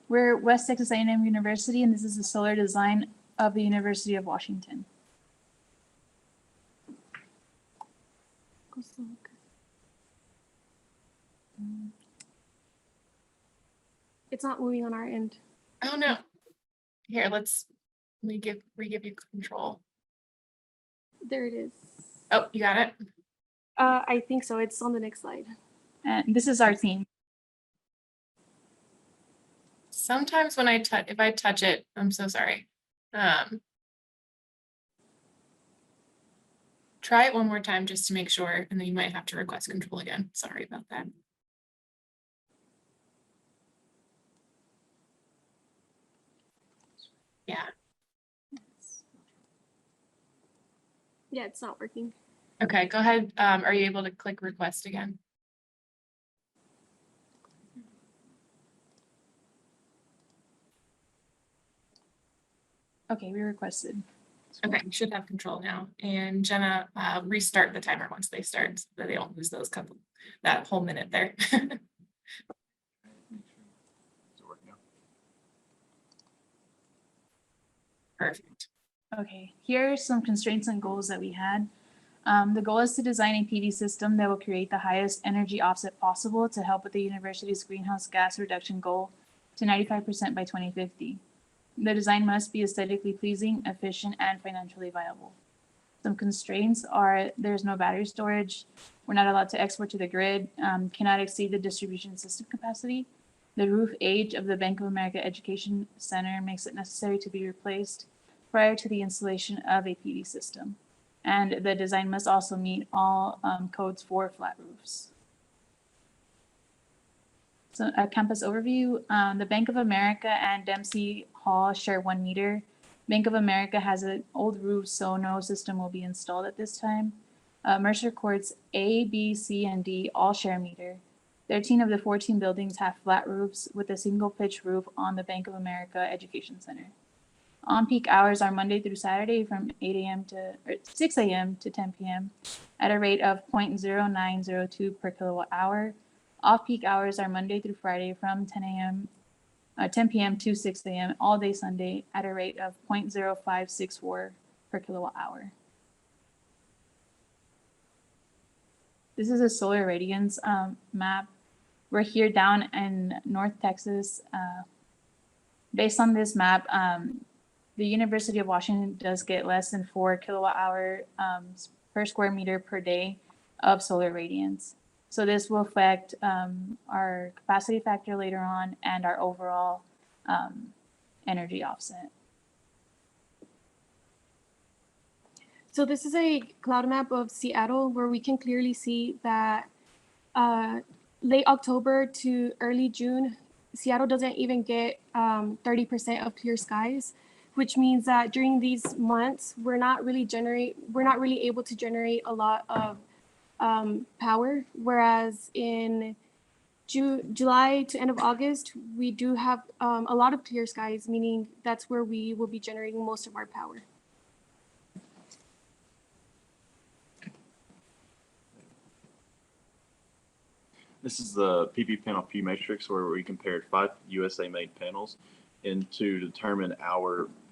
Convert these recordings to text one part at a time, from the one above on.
We're West Texas A&M University, and this is the solar design of the University of Washington. It's not moving on our end. Oh no. Here, let's re-give you control. There it is. Oh, you got it? I think so. It's on the next slide. And this is our theme. Sometimes when if I touch it, I'm so sorry. Try it one more time just to make sure, and then you might have to request control again. Sorry about that. Yeah. Yeah, it's not working. Okay, go ahead. Are you able to click request again? Okay, we requested. Okay, you should have control now. And Jenna, restart the timer once they start so that they don't lose that whole minute there. Perfect. Okay, here are some constraints and goals that we had. The goal is to design a PV system that will create the highest energy offset possible to help with the university's greenhouse gas reduction goal to 95% by 2050. The design must be aesthetically pleasing, efficient, and financially viable. Some constraints are there's no battery storage, we're not allowed to export to the grid, cannot exceed the distribution system capacity. The roof age of the Bank of America Education Center makes it necessary to be replaced prior to the installation of a PV system. And the design must also meet all codes for flat roofs. So a campus overview, the Bank of America and Dempsey Hall share 1 meter. Bank of America has an old roof, so no system will be installed at this time. Mercer Courts A, B, C, and D all share a meter. 13 of the 14 buildings have flat roofs with a single pitch roof on the Bank of America Education Center. On-peak hours are Monday through Saturday from 6 a.m. to 10 p.m. at a rate of 0.0902 per kilowatt hour. Off-peak hours are Monday through Friday from 10 p.m. to 6 a.m. all day Sunday at a rate of 0.0564 per kilowatt hour. This is a solar radiance map. We're here down in North Texas. Based on this map, the University of Washington does get less than 4 kilowatt hour per square meter per day of solar radiance. So this will affect our capacity factor later on and our overall energy offset. So this is a cloud map of Seattle where we can clearly see that late October to early June, Seattle doesn't even get 30% of clear skies, which means that during these months, we're not really able to generate a lot of power. Whereas in July to end of August, we do have a lot of clear skies, meaning that's where we will be generating most of our power. This is the PV panel P matrix where we compared 5 USA made panels and to determine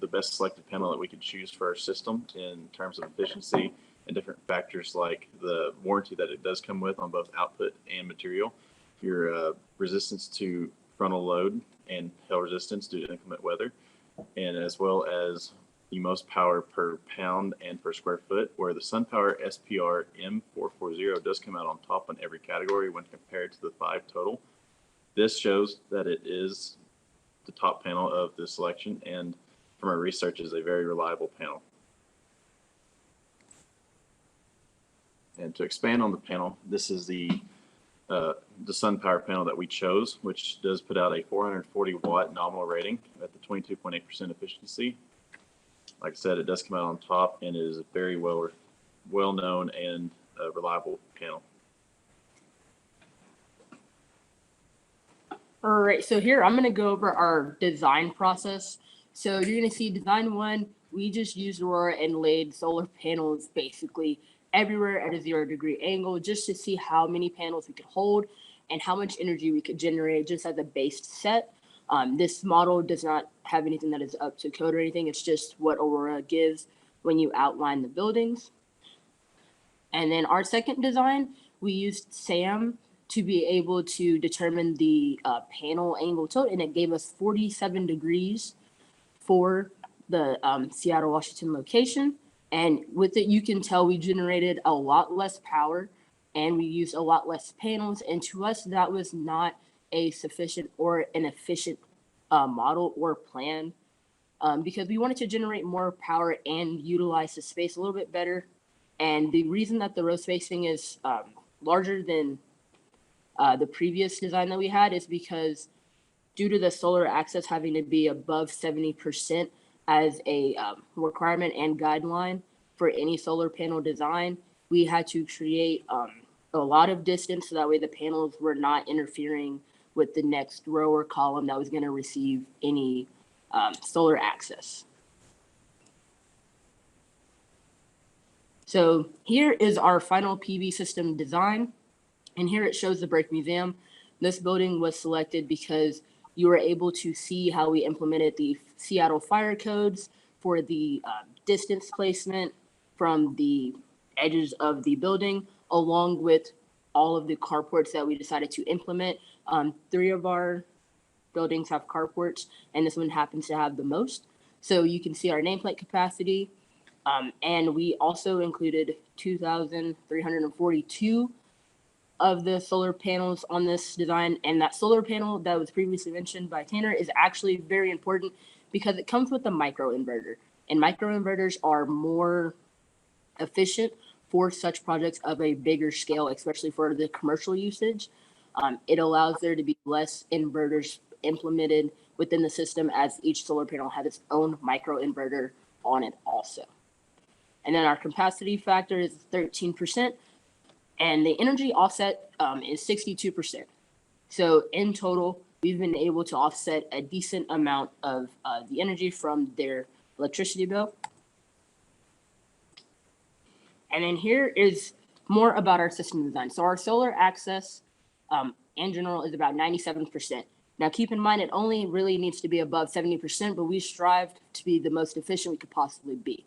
the best selected panel that we could choose for our system in terms of efficiency and different factors like the warranty that it does come with on both output and material, your resistance to frontal load and hail resistance due to inclement weather, and as well as the most power per pound and per square foot, where the SunPower SPR M440 does come out on top in every category when compared to the 5 total. This shows that it is the top panel of this selection, and from our research is a very reliable panel. And to expand on the panel, this is the SunPower panel that we chose, which does put out a 440 watt nominal rating at the 22.8% efficiency. Like I said, it does come out on top and is a very well known and reliable panel. All right, so here I'm gonna go over our design process. So you're gonna see design 1, we just used Aurora and laid solar panels basically everywhere at a 0-degree angle just to see how many panels we could hold and how much energy we could generate just as a base set. This model does not have anything that is up to code or anything. It's just what Aurora gives when you outline the buildings. And then our second design, we used SAM to be able to determine the panel angle tilt, and it gave us 47 degrees for the Seattle, Washington location. And with it, you can tell we generated a lot less power and we used a lot less panels. And to us, that was not a sufficient or an efficient model or plan because we wanted to generate more power and utilize the space a little bit better. And the reason that the row spacing is larger than the previous design that we had is because due to the solar access having to be above 70% as a requirement and guideline for any solar panel design, we had to create a lot of distance so that way the panels were not interfering with the next row or column that was going to receive any solar access. So here is our final PV system design, and here it shows the Burke Museum. This building was selected because you were able to see how we implemented the Seattle fire codes for the distance placement from the edges of the building, along with all of the carports that we decided to implement. 3 of our buildings have carports, and this one happens to have the most. So you can see our nameplate capacity. And we also included 2,342 of the solar panels on this design. And that solar panel that was previously mentioned by Tanner is actually very important because it comes with a microinverter. And microinverters are more efficient for such projects of a bigger scale, especially for the commercial usage. It allows there to be less inverters implemented within the system as each solar panel has its own microinverter on it also. And then our capacity factor is 13%, and the energy offset is 62%. So in total, we've been able to offset a decent amount of the energy from their electricity bill. And then here is more about our system design. So our solar access in general is about 97%. Now keep in mind, it only really needs to be above 70%, but we strived to be the most efficient we could possibly be.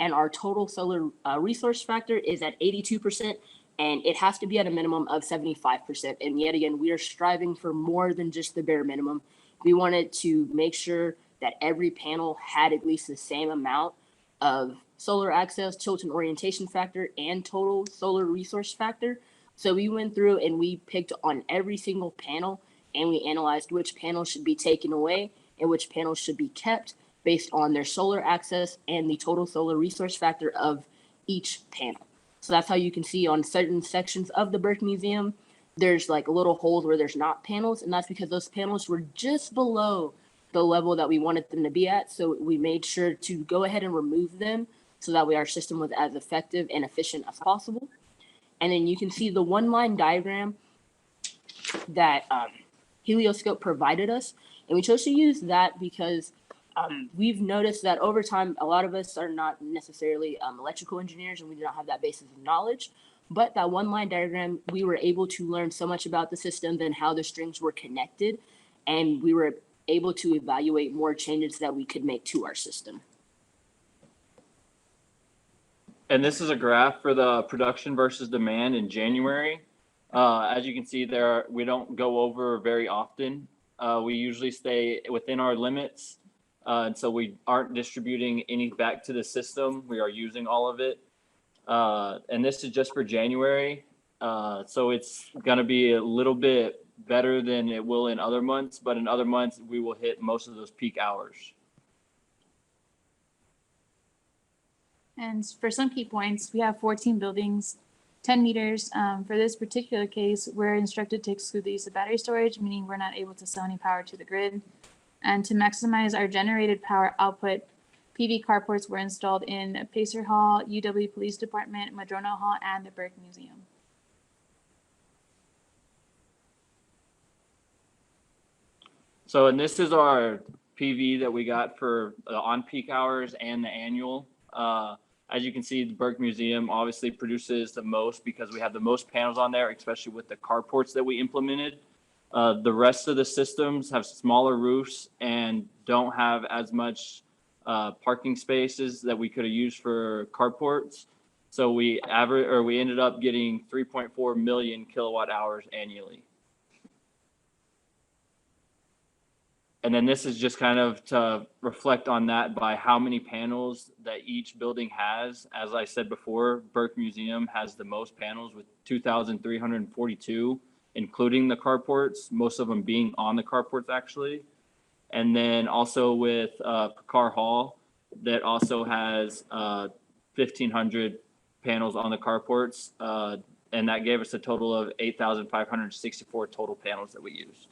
And our total solar resource factor is at 82%, and it has to be at a minimum of 75%. And yet again, we are striving for more than just the bare minimum. We wanted to make sure that every panel had at least the same amount of solar access, tilt and orientation factor, and total solar resource factor. So we went through and we picked on every single panel, and we analyzed which panels should be taken away and which panels should be kept based on their solar access and the total solar resource factor of each panel. So that's how you can see on certain sections of the Burke Museum, there's like little holes where there's not panels, and that's because those panels were just below the level that we wanted them to be at. So we made sure to go ahead and remove them so that way our system was as effective and efficient as possible. And then you can see the one-line diagram that Helioscope provided us, and we chose to use that because we've noticed that over time, a lot of us are not necessarily electrical engineers and we do not have that basis of knowledge. But that one line diagram, we were able to learn so much about the system and how the strings were connected. And we were able to evaluate more changes that we could make to our system. And this is a graph for the production versus demand in January. As you can see there, we don't go over very often. We usually stay within our limits. And so we aren't distributing any back to the system. We are using all of it. And this is just for January. So it's going to be a little bit better than it will in other months. But in other months, we will hit most of those peak hours. And for some key points, we have 14 buildings, 10 meters. For this particular case, we're instructed to exclude the use of battery storage, meaning we're not able to sell any power to the grid. And to maximize our generated power output, PV carports were installed in Pacer Hall, UW Police Department, Madrona Hall, and the Burke Museum. So, and this is our PV that we got for the on-peak hours and the annual. As you can see, the Burke Museum obviously produces the most because we have the most panels on there, especially with the carports that we implemented. The rest of the systems have smaller roofs and don't have as much parking spaces that we could have used for carports. So we ended up getting 3.4 million kilowatt hours annually. And then this is just kind of to reflect on that by how many panels that each building has. As I said before, Burke Museum has the most panels with 2,342, including the carports, most of them being on the carports actually. And then also with Picard Hall, that also has 1,500 panels on the carports. And that gave us a total of 8,564 total panels that we used.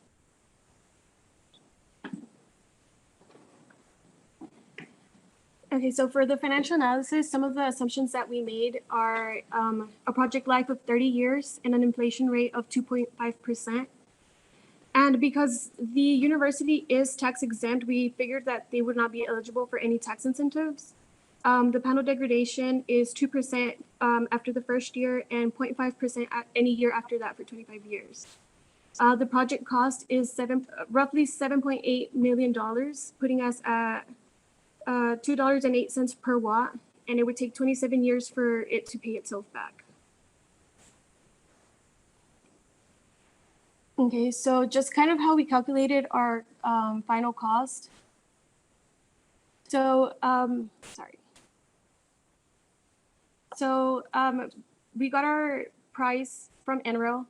Okay, so for the financial analysis, some of the assumptions that we made are a project life of 30 years and an inflation rate of 2.5%. And because the university is tax exempt, we figured that they would not be eligible for any tax incentives. The panel degradation is 2% after the first year and 0.5% at any year after that for 25 years. The project cost is roughly $7.8 million, putting us at $2.08 per watt, and it would take 27 years for it to pay itself back. Okay, so just kind of how we calculated our final cost. So, we got our price from NREL,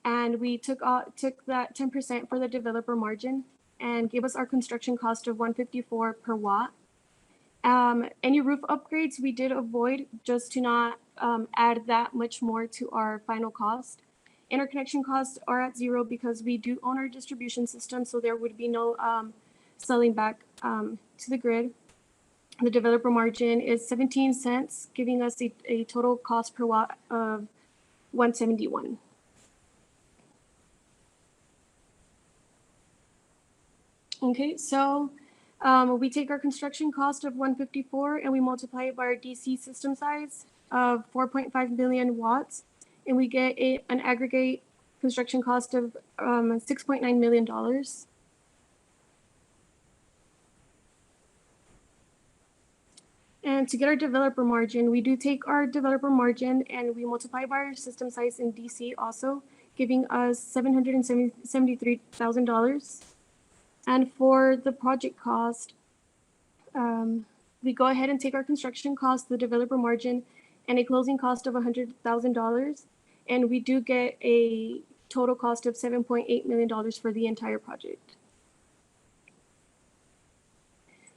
and we took that 10% for the developer margin and gave us our construction cost of $154 per watt. Any roof upgrades we did avoid just to not add that much more to our final cost. Interconnection costs are at zero because we do own our distribution system, so there would be no selling back to the grid. The developer margin is 17 cents, giving us a total cost per watt of 171. Okay, so we take our construction cost of 154 and we multiply it by our DC system size of 4.5 billion watts, and we get an aggregate construction cost of $6.9 million. And to get our developer margin, we do take our developer margin and we multiply by our system size in DC also, giving us $773,000. And for the project cost, we go ahead and take our construction cost, the developer margin, and a closing cost of $100,000. And we do get a total cost of $7.8 million for the entire project.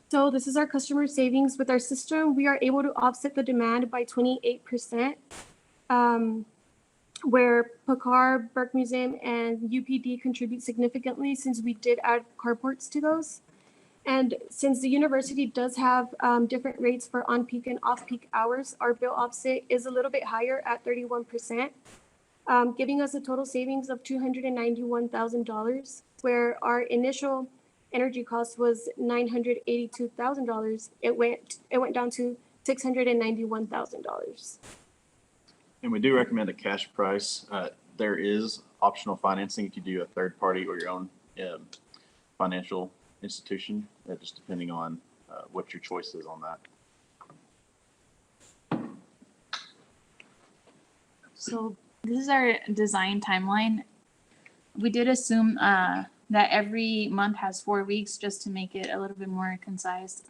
So this is our customer savings. With our system, we are able to offset the demand by 28%, where Picard, Burke Museum, and UPD contribute significantly since we did add carports to those. And since the university does have different rates for on-peak and off-peak hours, our bill offset is a little bit higher at 31%, giving us a total savings of $291,000, where our initial energy cost was $982,000. It went down to $691,000. And we do recommend a cash price. There is optional financing if you do a third party or your own financial institution, just depending on what your choice is on that. So this is our design timeline. We did assume that every month has 4 weeks just to make it a little bit more concise.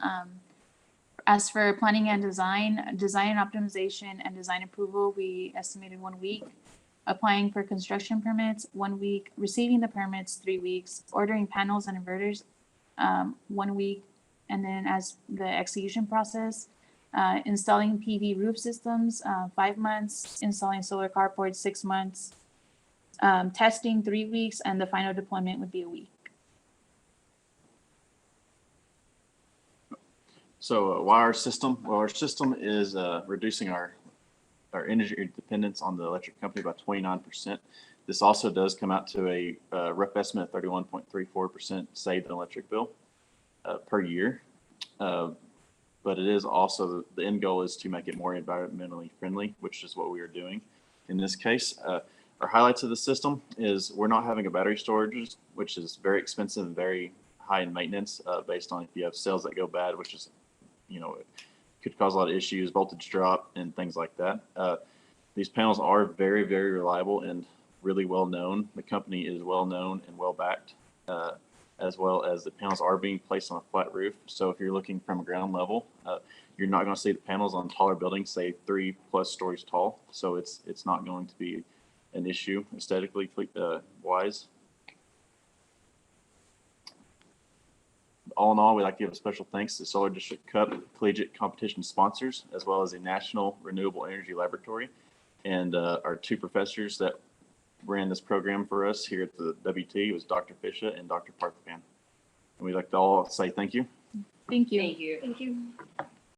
As for planning and design and optimization and design approval, we estimated 1 week. Applying for construction permits, 1 week. Receiving the permits, 3 weeks. Ordering panels and inverters, 1 week. And then as the execution process, installing PV roof systems, 5 months. Installing solar carports, 6 months. Testing, 3 weeks, and the final deployment would be a week. So why our system? Well, our system is reducing our energy dependence on the electric company by 29%. This also does come out to a rough estimate of 31.34% saved in electric bill per year. But it is also, the end goal is to make it more environmentally friendly, which is what we are doing in this case. Our highlights of the system is we're not having a battery storage, which is very expensive and very high in maintenance, based on if you have cells that go bad, which is, it could cause a lot of issues, voltage drop and things like that. These panels are very, very reliable and really well known. The company is well known and well backed, as well as the panels are being placed on a flat roof. So if you're looking from ground level, you're not going to see the panels on taller buildings, say 3+ stories tall. So it's not going to be an issue aesthetically wise. All in all, we'd like to give a special thanks to Solar District Cup collegiate competition sponsors, as well as the National Renewable Energy Laboratory, and our 2 professors that ran this program for us here at the WT. It was Dr. Fisher and Dr. Parthipan. And we'd like to all say thank you. Thank you. Thank you. Thank you.